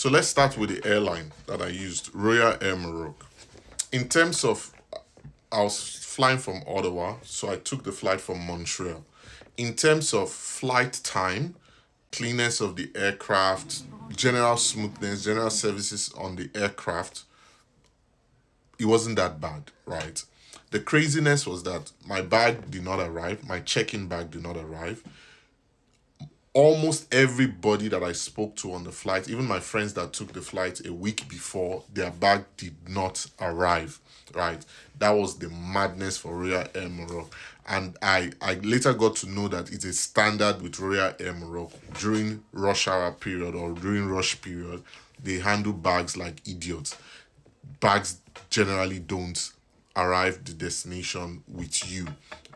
So let's start with the airline that I used, Royal Air Maroc. In terms of, I was flying from Ottawa, so I took the flight from Montreal. In terms of flight time, cleanness of the aircraft, general smoothness, general services on the aircraft, it wasn't that bad, right? The craziness was that my bag did not arrive, my check-in bag did not arrive. Almost everybody that I spoke to on the flight, even my friends that took the flight a week before, their bag did not arrive, right? That was the madness for Royal Air Maroc. And I later got to know that it's a standard with Royal Air Maroc. During rush hour period or during rush period, they handle bags like idiots. Bags generally don't arrive the destination with you,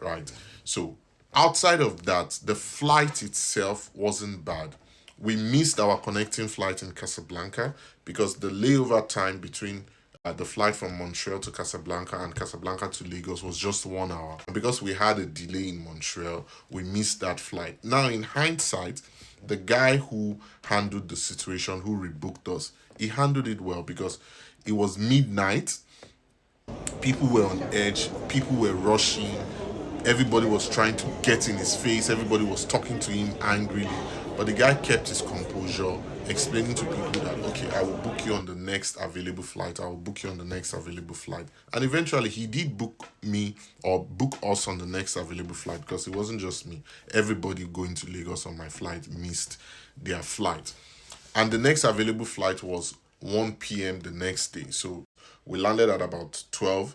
right? So outside of that, the flight itself wasn't bad. We missed our connecting flight in Casablanca because the layover time between the flight from Montreal to Casablanca and Casablanca to Lagos was just 1 hour. And because we had a delay in Montreal, we missed that flight. Now, in hindsight, the guy who handled the situation, who rebooked us, he handled it well because it was midnight. People were on edge, people were rushing, everybody was trying to get in his face, everybody was talking to him angrily, but the guy kept his composure, explaining to people that, okay, I will book you on the next available flight, I will book you on the next available flight. And eventually he did book me or book us on the next available flight, because it wasn't just me. Everybody going to Lagos on my flight missed their flight. And the next available flight was 1 p.m. the next day. So we landed at about 12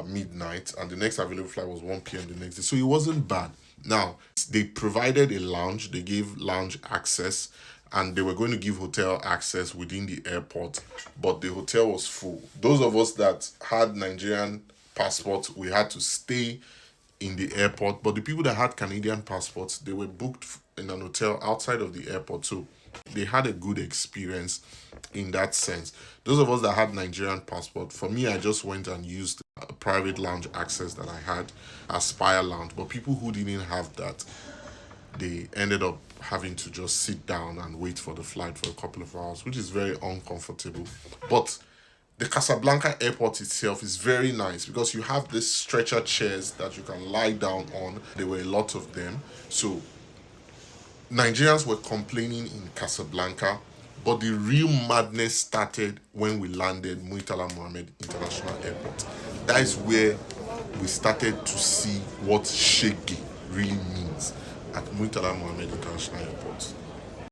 midnight, and the next available flight was 1 p.m. the next day. So it wasn't bad. Now, they provided a lounge, they gave lounge access, and they were going to give hotel access within the airport, but the hotel was full. Those of us that had Nigerian passports, we had to stay in the airport, but the people that had Canadian passports, they were booked in an hotel outside of the airport. So they had a good experience in that sense. Those of us that had Nigerian passport, for me, I just went and used a private lounge access that I had, Aspire Lounge. But people who didn't have that, they ended up having to just sit down and wait for the flight for a couple of hours, which is very uncomfortable. But the Casablanca airport itself is very nice because you have these stretcher chairs that you can lie down on. There were a lot of them. So Nigerians were complaining in Casablanca, but the real madness started when we landed Muitala Mohammed International Airport. That is where we started to see what shege really means at Muitala Mohammed International Airport.